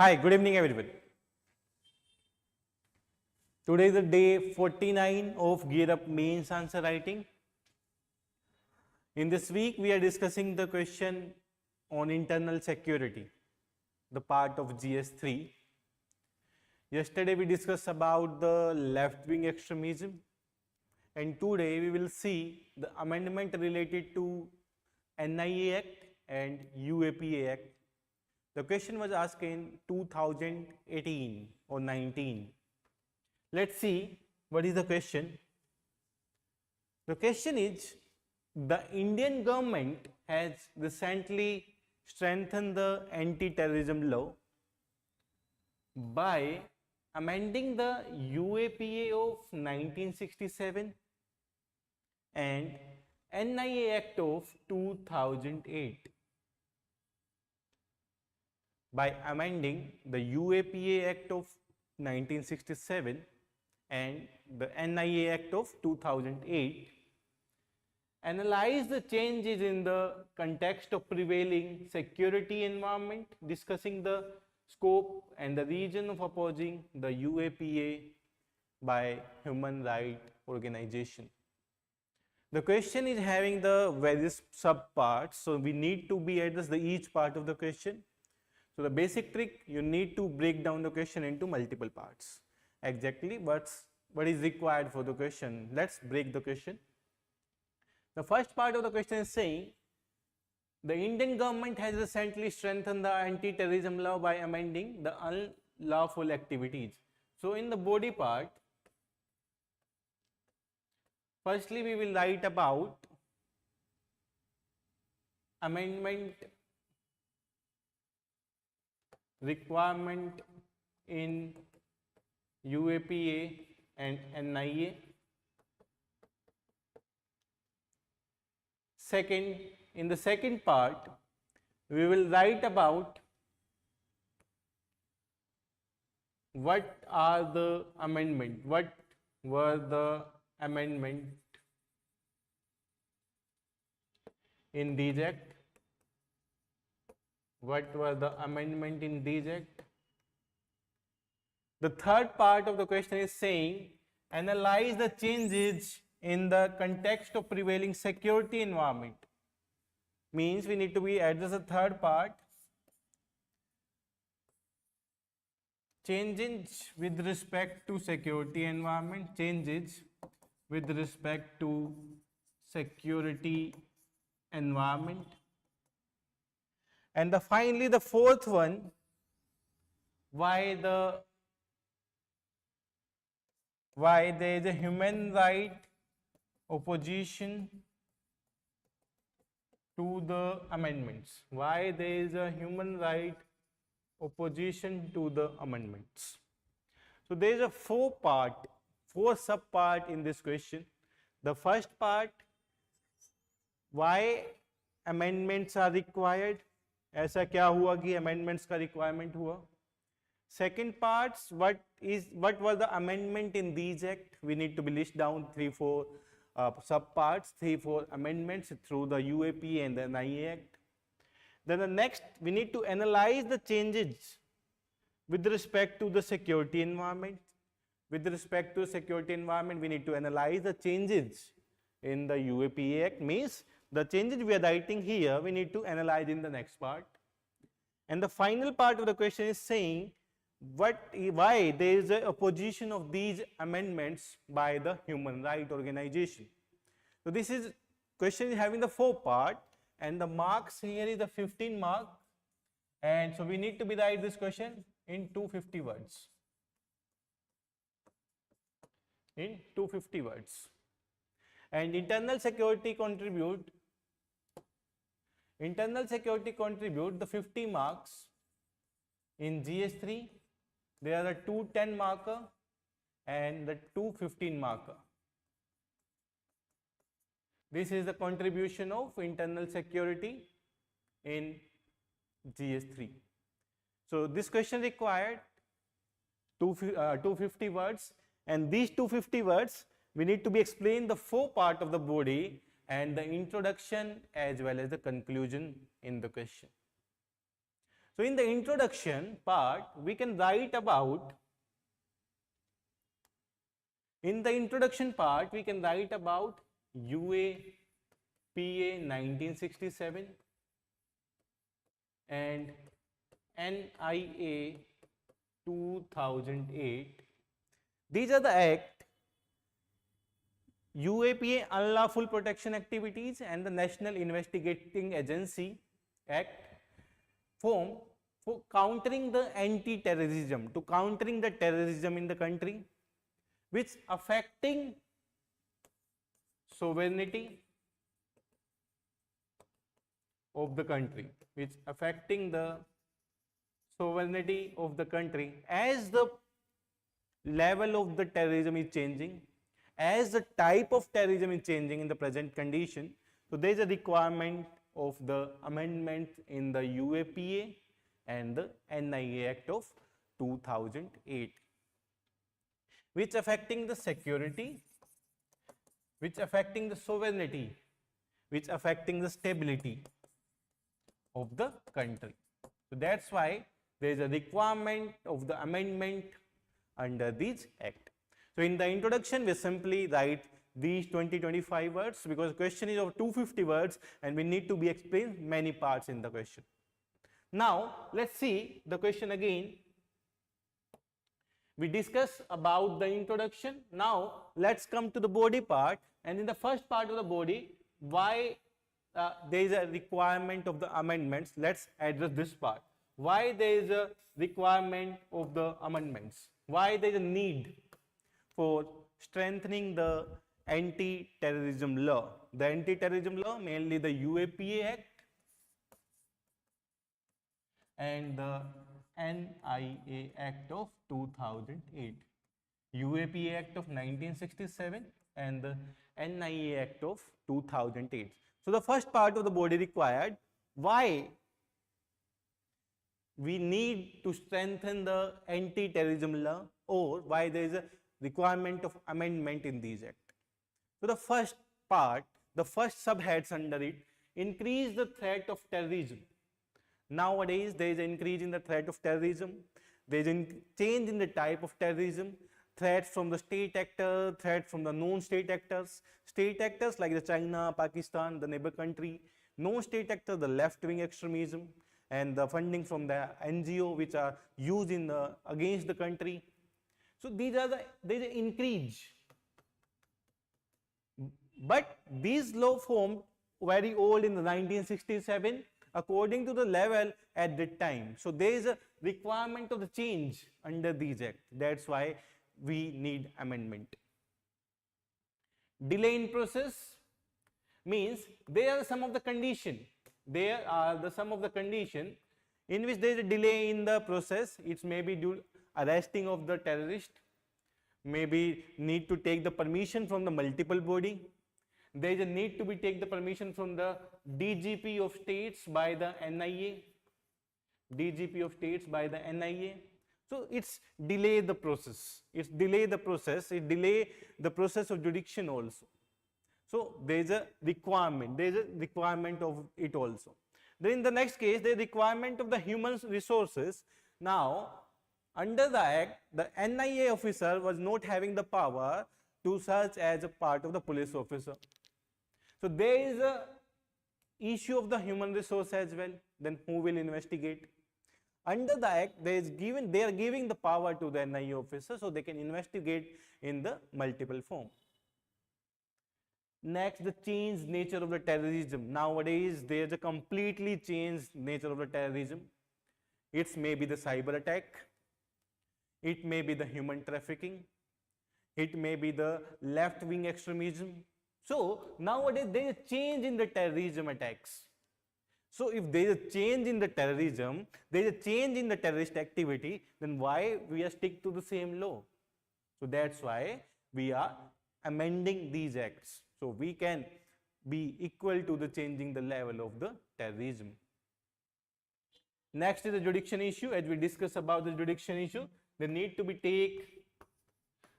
Hi, good evening everyone. Today is the day 49 of Gear Up Mains Answer Writing. In this week, we are discussing the question on internal security, the part of GS3. Yesterday, we discussed about the left-wing extremism, and today we will see the amendment related to NIA Act and UAPA Act. The question was asked in 2018 or 19. Let's see what is the question. The question is, the Indian government has recently strengthened the anti-terrorism law by amending the UAPA of 1967 and NIA Act of 2008. By amending the UAPA Act of 1967 and the NIA Act of 2008, analyze the changes in the context of prevailing security environment, discussing the scope and the region of opposing the UAPA by human rights organization. The question is having the various subparts, so we need to be address the each part of the question. So the basic trick, you need to break down the question into multiple parts. Exactly what is required for the question. Let's break the question. The first part of the question is saying, the Indian government has recently strengthened the anti-terrorism law by amending the unlawful activities. So in the body part, firstly we will write about amendment requirement in UAPA and NIA. Second, in the second part, we will write about what are the amendment, what were the amendment in these act, what were the amendment in these act. The third part of the question is saying, analyze the changes in the context of prevailing security environment. Means we need to be address the third part, changes with respect to security environment, changes with respect to security environment. And finally the fourth one, why there is a human right opposition to the amendments. Why there is a human right opposition to the amendments. So there is a four sub-part in this question. The first part, why amendments are required. ऐसा क्या हुआ कि amendments का requirement हुआ. Second parts, what was the amendment in these act. We need to be list down 3-4 subparts, 3-4 amendments through the UAPA and the NIA Act. Then the next, we need to analyze the changes with respect to the security environment. With respect to security environment, we need to analyze the changes in the UAPA Act. Means the changes we are writing here, we need to analyze in the next part. And the final part of the question is saying, why there is a opposition of these amendments by the human rights organization. So this is question is having the four part, and the marks here is the 15 mark, and so we need to be write this question in 250 words. In 250 words. And internal security contribute the 50 marks. In GS3 there are the 2 10 marker and the 2 15 marker. This is the contribution of internal security in GS3. So this question required 250 words, and these 250 words we need to be explain the four part of the body and the introduction as well as the conclusion in the question. So in the introduction part, we can write about, UAPA 1967 and NIA 2008. These are the act, UAPA Unlawful Protection Activities and the National Investigating Agency Act form for countering the anti-terrorism, to countering the terrorism in the country, which affecting sovereignty of the country, as the level of the terrorism is changing, as the type of terrorism is changing in the present condition. So there is a requirement of the amendment in the UAPA and the NIA Act of 2008, which affecting the security, which affecting the sovereignty, which affecting the stability of the country. So that's why there is a requirement of the amendment under this act. So in the introduction, we simply write these 20-25 words, because question is of 250 words and we need to be explained many parts in the question. Now let's see the question again. We discuss about the introduction. Now let's come to the body part, and in the first part of the body, why there is a requirement of the amendments. Let's address this part. Why there is a requirement of the amendments? Why there is a need for strengthening the anti-terrorism law? The anti-terrorism law, mainly the UAPA Act and the NIA Act of 2008. UAPA Act of 1967 and the NIA Act of 2008. So the first part of the body required, why we need to strengthen the anti-terrorism law, or why there is a requirement of amendment in these acts. So the first part, the first subheads under it, increase the threat of terrorism. Nowadays there is an increase in the threat of terrorism. There is a change in the type of terrorism. Threats from the state actor, threats from the non-state actors. State actors like the China, Pakistan, the neighbor country. Non-state actors, the left-wing extremism, and the funding from the NGO which are used in against the country. So these are there is an increase. But these law formed very old in the 1967 according to the level at that time. So there is a requirement of the change under these acts. That's why we need amendment. Delay in process means there are some of the condition. There are some of the condition in which there is a delay in the process. It may be due arresting of the terrorist, maybe need to take the permission from the multiple body. There is a need to be take the permission from the DGP of states by the NIA. DGP of states by the NIA. So it's delay the process. It's delay the process. It delay the process of jurisdiction also. So there is a requirement. There is a requirement of it also. Then in the next case, the requirement of the human resources. Now, under the act, the NIA officer was not having the power to search as a part of the police officer. So there is a issue of the human resource as well. Then who will investigate? Under the act, they are giving the power to the NIA officer, so they can investigate in the multiple form. Next, the changed nature of the terrorism. Nowadays, there is a completely changed nature of the terrorism. It may be the cyber attack. It may be the human trafficking. It may be the left-wing extremism. So nowadays, there is a change in the terrorism attacks. So if there is a change in the terrorism, there is a change in the terrorist activity, then why we are stick to the same law? So that's why we are amending these acts. So we can be equal to the changing the level of the terrorism. Next is the jurisdiction issue. As we discuss about the jurisdiction issue, they need to be take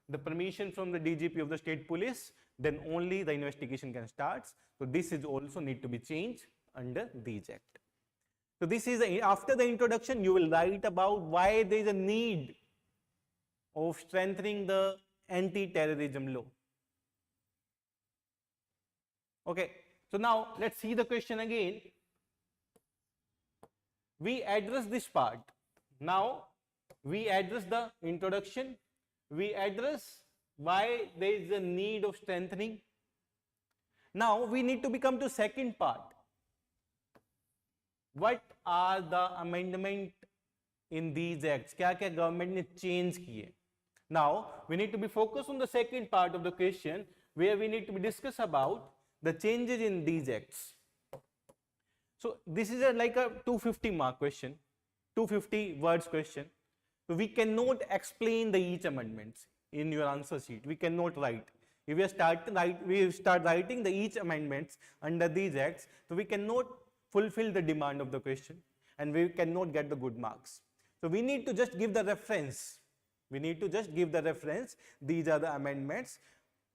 the permission from the DGP of the state police, then only the investigation can start. So this is also need to be changed under these act. So this is after the introduction, you will write about why there is a need of strengthening the anti-terrorism law. Okay, so now let's see the question again. We address this part. Now we address the introduction. We address why there is a need of strengthening. Now we need to become to second part. What are the amendment in these acts? क्या क्या government ने change किए? Now we need to be focused on the second part of the question, where we need to be discuss about the changes in these acts. So this is like a 250 mark question, 250 words question. So we cannot explain the each amendments in your answer sheet. We cannot write. If we start writing the each amendments under these acts, so we cannot fulfill the demand of the question and we cannot get the good marks. So we need to just give the reference. We need to just give the reference. These are the amendments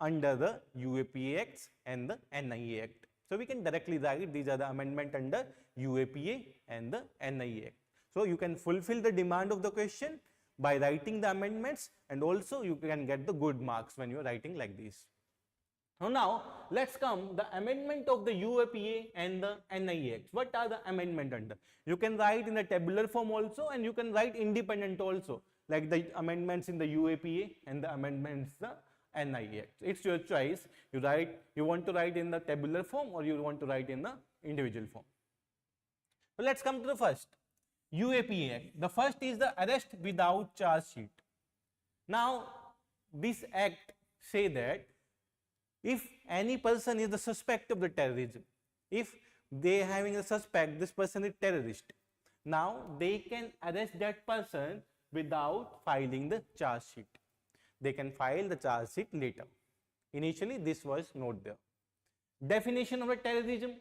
under the UAPA Acts and the NIA Act. So we can directly write these are the amendment under UAPA and the NIA Act. So you can fulfill the demand of the question by writing the amendments, and also you can get the good marks when you are writing like this. So now let's come the amendment of the UAPA and the NIA Act. What are the amendment under? You can write in the tabular form also, and you can write independent also, like the amendments in the UAPA and the amendments the NIA Act. It's your choice. You want to write in the tabular form or you want to write in the individual form. So let's come to the first UAPA Act. The first is the arrest without charge sheet. Now this act say that if any person is the suspect of the terrorism, if they having a suspect this person is terrorist, now they can arrest that person without filing the charge sheet. They can file the charge sheet later. Initially this was not there. Definition of a terrorism.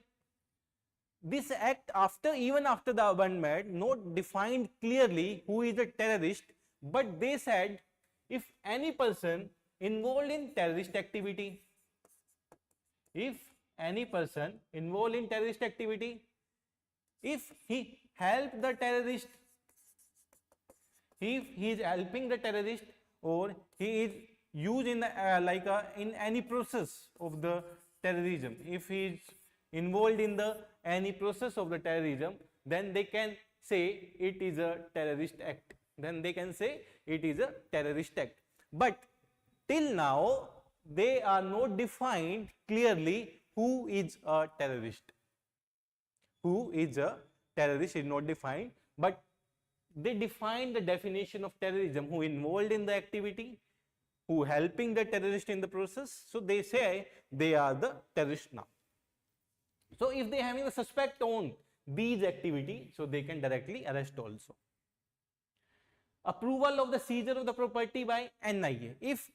This act even after the amendment not defined clearly who is a terrorist, but they said if any person involved in terrorist activity, if any person involved in terrorist activity, if he helped the terrorist, if he is helping the terrorist, or he is used in the, in any process of the terrorism, if he is involved in the any process of the terrorism, then they can say it is a terrorist act. Then they can say it is a terrorist act. But till now they are not defined clearly who is a terrorist. Who is a terrorist is not defined, but they define the definition of terrorism: who involved in the activity, who helping the terrorist in the process. So they say they are the terrorist now. So if they having a suspect on these activity, so they can directly arrest also. Approval of the seizure of the property by NIA. If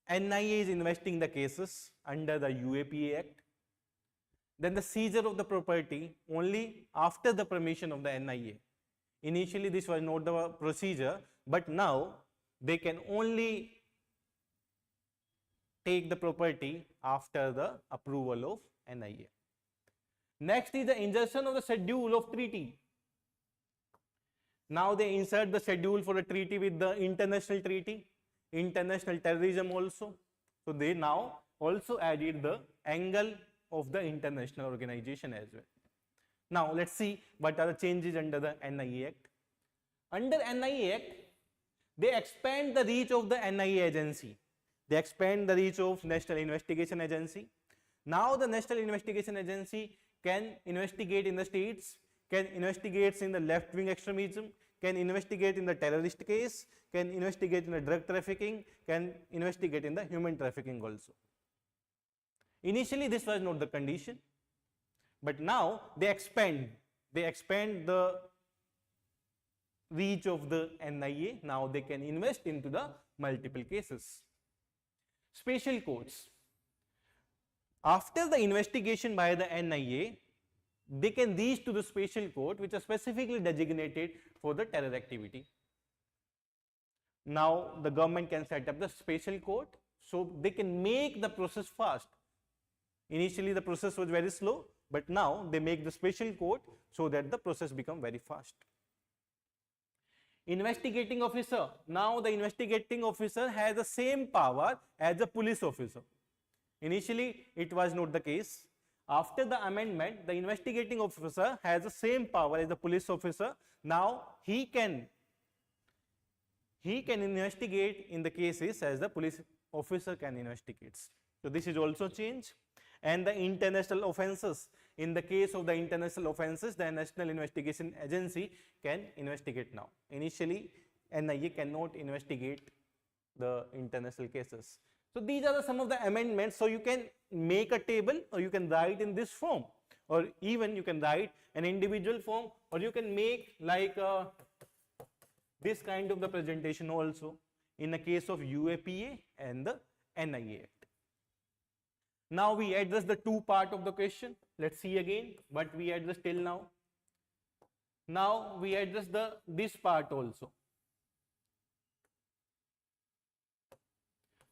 NIA is investigating the cases under the UAPA Act, then the seizure of the property only after the permission of the NIA. Initially this was not the procedure, but now they can only take the property after the approval of NIA. Next is the insertion of the schedule of treaty. Now they insert the schedule for the treaty with the international treaty, international terrorism also. So they now also added the angle of the international organization as well. Now let's see what are the changes under the NIA Act. Under NIA Act, they expand the reach of the NIA agency. They expand the reach of National Investigation Agency. Now the National Investigation Agency can investigate in the states, can investigate in the left-wing extremism, can investigate in the terrorist case, can investigate in the drug trafficking, can investigate in the human trafficking also. Initially this was not the condition, but now they expand the reach of the NIA. Now they can invest into the multiple cases. Special courts. After the investigation by the NIA, they can reach to the special court which are specifically designated for the terror activity. Now the government can set up the special court, so they can make the process fast. Initially the process was very slow, but now they make the special court so that the process become very fast. Investigating officer. Now the investigating officer has the same power as a police officer. Initially, it was not the case. After the amendment, the investigating officer has the same power as the police officer. Now he can investigate in the cases as the police officer can investigate. So this is also change. And the international offenses. In the case of the international offenses, the National Investigation Agency can investigate now. Initially, NIA cannot investigate the international cases. So these are some of the amendments. So you can make a table, or you can write in this form, or even you can write an individual form, or you can make like this kind of the presentation also in the case of UAPA and the NIA Act. Now we address the two part of the question. Let's see again what we addressed till now. Now we address this part also.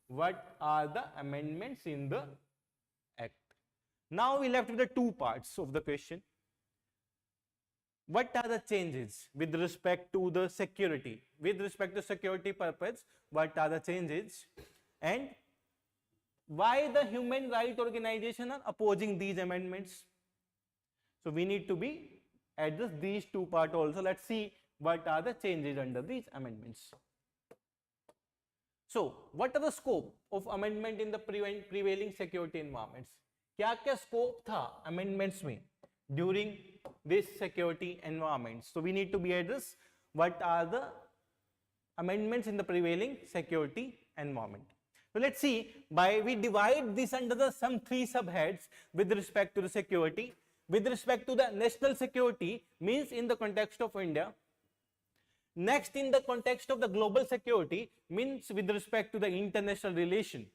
What are the amendments in the Act? Now we left with the two parts of the question. What are the changes with respect to the security? With respect to security purpose, what are the changes? And why the human rights organization are opposing these amendments? So we need to be address these two parts also. Let's see what are the changes under these amendments. So what are the scope of amendment in the prevailing security environments? क्या क्या scope था amendments में during this security environment? So we need to be address what are the amendments in the prevailing security environment. So let's see, we divide this under some three subheads with respect to the security. With respect to the national security means in the context of India. Next, in the context of the global security means with respect to the international relation,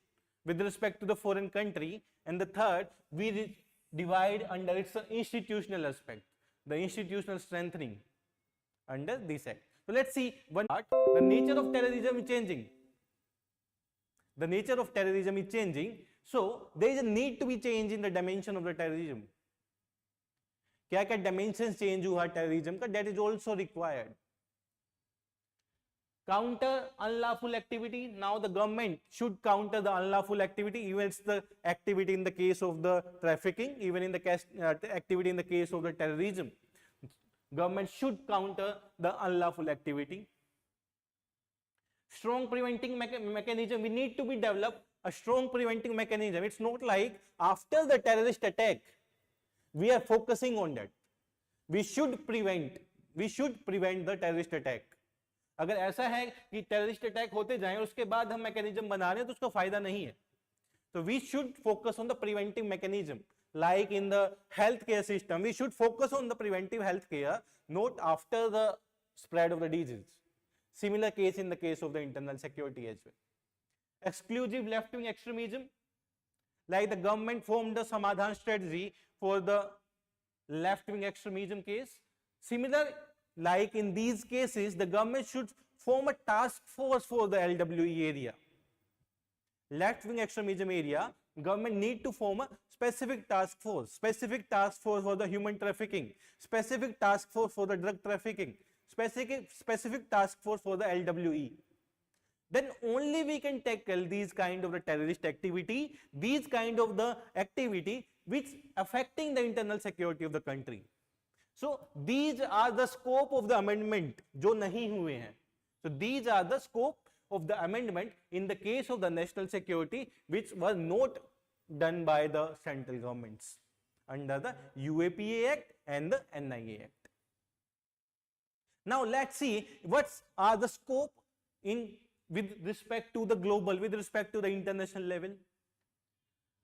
with respect to the foreign country. And the third, we divide under its institutional aspect, the institutional strengthening under this act. So let's see one part, the nature of terrorism is changing. The nature of terrorism is changing, so there is a need to be change in the dimension of the terrorism. क्या क्या dimensions change हुआ terrorism का, that is also required. Counter unlawful activity. Now the government should counter the unlawful activity, even it's the activity in the case of the trafficking, even in the activity in the case of the terrorism. Government should counter the unlawful activity. Strong preventing mechanism. We need to be develop a strong preventing mechanism. It's not like after the terrorist attack we are focusing on that. We should prevent the terrorist attack. अगर ऐसा है कि terrorist attack होते जाएं उसके बाद हम mechanism बना रहे हैं तो उसका फायदा नहीं है. So we should focus on the preventive mechanism. Like in the healthcare system, we should focus on the preventive healthcare, not after the spread of the disease. Similar case in the case of the internal security as well. Exclusive left-wing extremism, like the government formed a Samadhan strategy for the left-wing extremism case. Similar, like in these cases, the government should form a task force for the LWE area. Left-wing extremism area, government need to form a specific task force for the human trafficking, specific task force for the drug trafficking, specific task force for the LWE. Then only we can tackle these kind of the terrorist activity, these kind of the activity which affecting the internal security of the country. So these are the scope of the amendment जो नहीं हुए हैं. So these are the scope of the amendment in the case of the national security which was not done by the central governments under the UAPA Act and the NIA Act. Now let's see what are the scope in with respect to the global, with respect to the international level.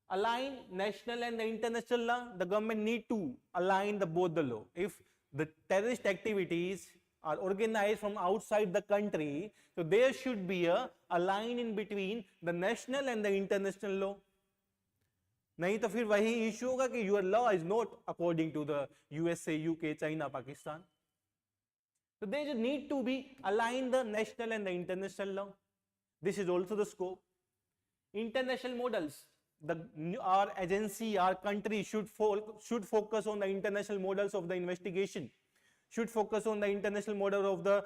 Align national and the international law. The government need to align both the law. If the terrorist activities are organized from outside the country, so there should be a line in between the national and the international law. नहीं तो फिर वही issue होगा कि your law is not according to the USA, UK, China, Pakistan. So there is a need to be align the national and the international law. This is also the scope. International models. our agency, our country should focus on the international models of the investigation, should focus on the international model of the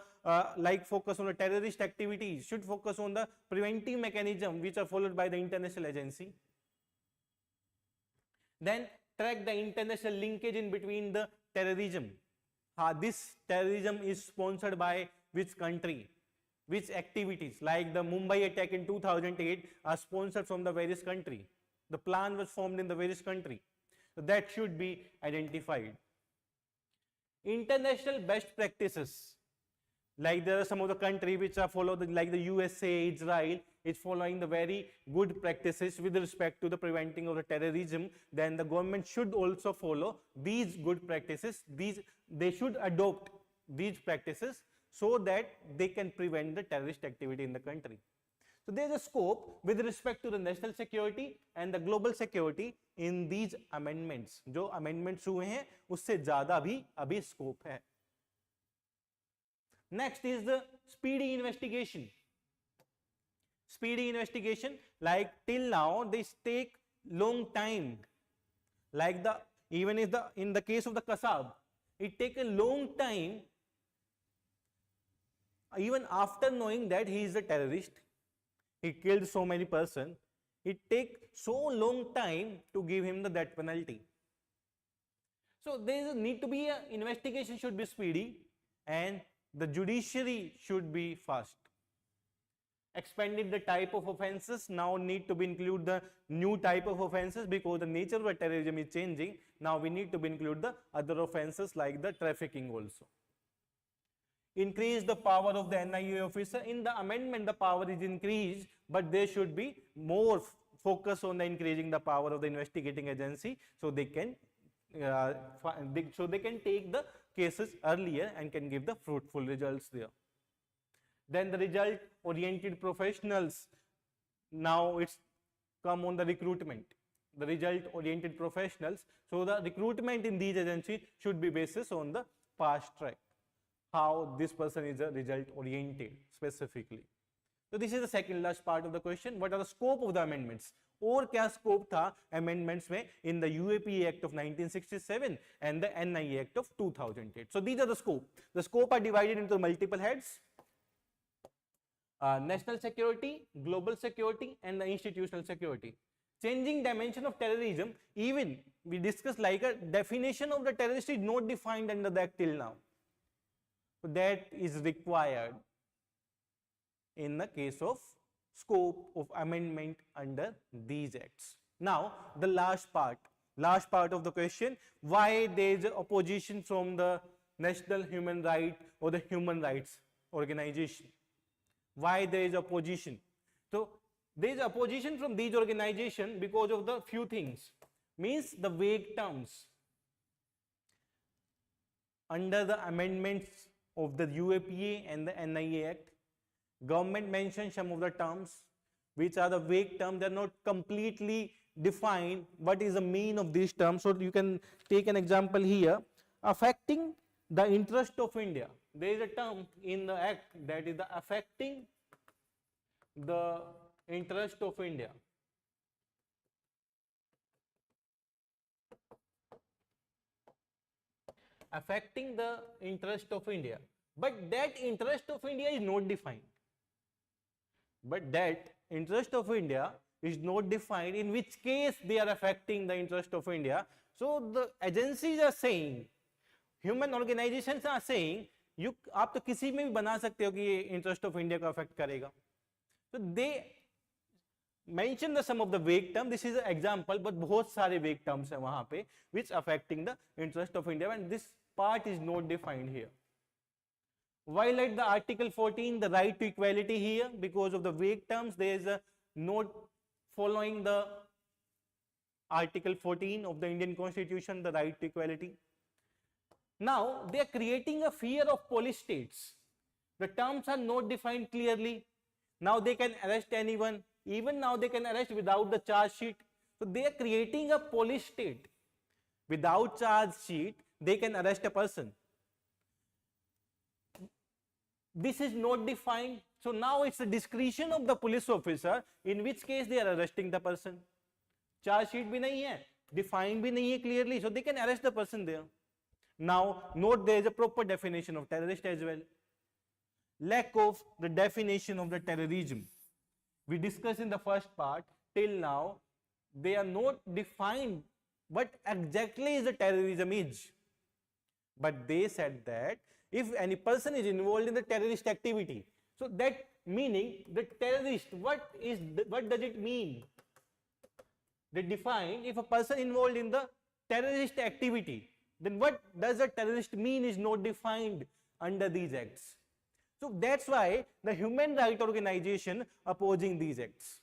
focus on the terrorist activities, should focus on the preventive mechanism which are followed by the international agency. Then track the international linkage in between the terrorism. This terrorism is sponsored by which country, which activities, like the Mumbai attack in 2008 are sponsored from the various country. The plan was formed in the various country. So that should be identified. International best practices, like there are some of the countries which are followed, like the USA, Israel is following the very good practices with respect to the preventing of the terrorism. Then the government should also follow these good practices. They should adopt these practices so that they can prevent the terrorist activity in the country. So there is a scope with respect to the national security and the global security in these amendments. जो amendments हुए हैं उससे ज़्यादा भी अभी scope है. Next is the speedy investigation. Speedy investigation, like till now this take long time. Like even if in the case of the Kasab, it take a long time. Even after knowing that he is a terrorist, he killed so many persons, it take so long time to give him the death penalty. So there is a need to be an investigation should be speedy and the judiciary should be fast. Expanded the type of offences, now need to be include the new type of offences because the nature of the terrorism is changing. Now we need to be include the other offences like the trafficking also. Increase the power of the NIA officer. In the amendment, the power is increased, but there should be more focus on the increasing the power of the investigating agency, so they can take the cases earlier and can give the fruitful results there. Then the result-oriented professionals. Now it's come on the recruitment. The result-oriented professionals. So the recruitment in these agencies should be basis on the past track. How this person is a result oriented specifically. So this is the second last part of the question. What are the scope of the amendments? और क्या scope था amendments में in the UAPA Act of 1967 and the NIA Act of 2008. So these are the scope. The scope are divided into multiple heads. National security, global security and the institutional security. Changing dimension of terrorism, even we discussed like a definition of the terrorist is not defined under the act till now. So that is required in the case of scope of amendment under these acts. Now the last part of the question, why there is opposition from the National Human Rights or the Human Rights Organization. Why there is opposition? So there is opposition from these organizations because of the few things. Means the vague terms under the amendments of the UAPA and the NIA Act. Government mentioned some of the terms which are the vague terms. They are not completely defined. What is the meaning of these terms? So you can take an example here. Affecting the interest of India. There is a term in the act that is the affecting the interest of India. Affecting the interest of India. But that interest of India is not defined. In which case they are affecting the interest of India. So the agencies are saying, human organizations are saying, आप तो किसी में भी बना सकते हो कि ये interest of India को affect करेगा. So they mention the some of the vague terms. This is an example, but बहुत सारे vague terms हैं वहाँ पे which affecting the interest of India, and this part is not defined here. Violate the Article 14, the right to equality here, because of the vague terms. There is a not following the Article 14 of the Indian Constitution, the right to equality. Now they are creating a fear of police states. The terms are not defined clearly. Now they can arrest anyone. Even now they can arrest without the charge sheet. So they are creating a police state. Without charge sheet, they can arrest a person. This is not defined. So now it's the discretion of the police officer in which case they are arresting the person. charge sheet भी नहीं है, defined भी नहीं है clearly, so they can arrest the person there. Now note there is a proper definition of terrorist as well. Lack of the definition of the terrorism. We discussed in the first part, till now they are not defined what exactly is the terrorism is. But they said that if any person is involved in the terrorist activity, so that meaning the terrorist, what does it mean? They define if a person involved in the terrorist activity, then what does a terrorist mean is not defined under these acts. So that's why the human rights organization opposing these acts.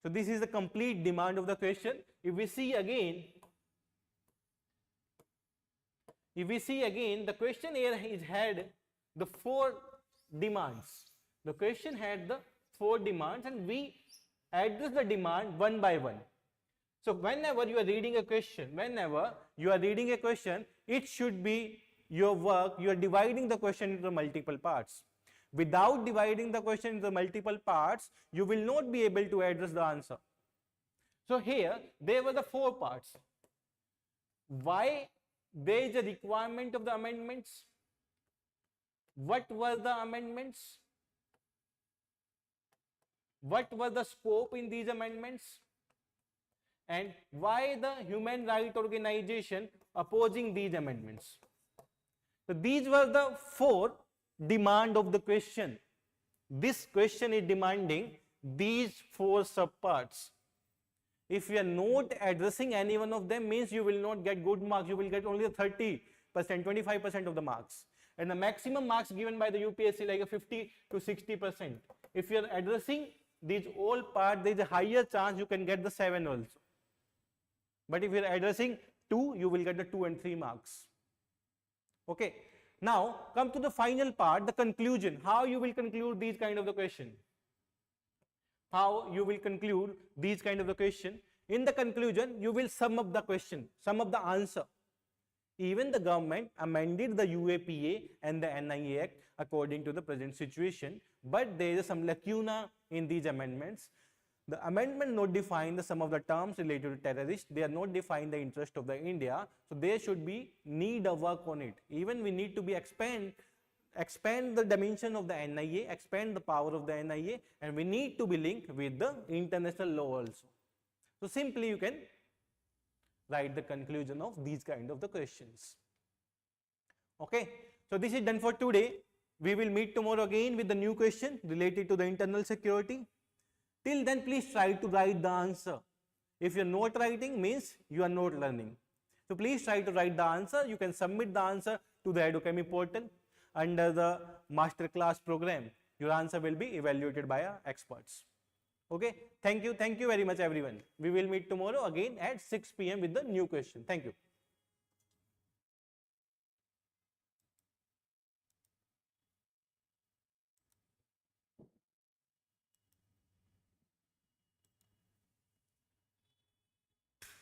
So this is the complete demand of the question. If we see again, the question here had the 4 demands. The question had the 4 demands and we address the demand one by one. So whenever you are reading a question, it should be your work, you are dividing the question into multiple parts. Without dividing the question into multiple parts, you will not be able to address the answer. So here, there were the 4 parts. Why there is a requirement of the amendments? What were the amendments? What was the scope in these amendments? And why the human rights organization opposing these amendments? So these were the 4 demands of the question. This question is demanding these 4 subparts. If you are not addressing any one of them, means you will not get good marks. You will get only 30%, 25% of the marks. And the maximum marks given by the UPSC like a 50 to 60%. If you are addressing these all parts, there is a higher chance you can get the 7 also. But if you are addressing 2, you will get the 2 and 3 marks. Okay. Now come to the final part, the conclusion. How you will conclude these kind of the question? How you will conclude these kind of the question? In the conclusion, you will sum up the question, sum up the answer. Even the government amended the UAPA and the NIA Act according to the present situation, but there is some lacuna in these amendments. The amendment not define the some of the terms related to terrorists. They are not define the interest of the India. So there should be need of work on it. Even we need to be expand the dimension of the NIA, expand the power of the NIA, and we need to be linked with the international law also. So simply you can write the conclusion of these kind of the questions. Okay. So this is done for today. We will meet tomorrow again with the new question related to the internal security. Till then, please try to write the answer. If you are not writing, means you are not learning. So please try to write the answer. You can submit the answer to the Edukemy portal under the masterclass program. Your answer will be evaluated by our experts. Okay. Thank you very much everyone. We will meet tomorrow again at 6 p.m. with the new question. Thank you.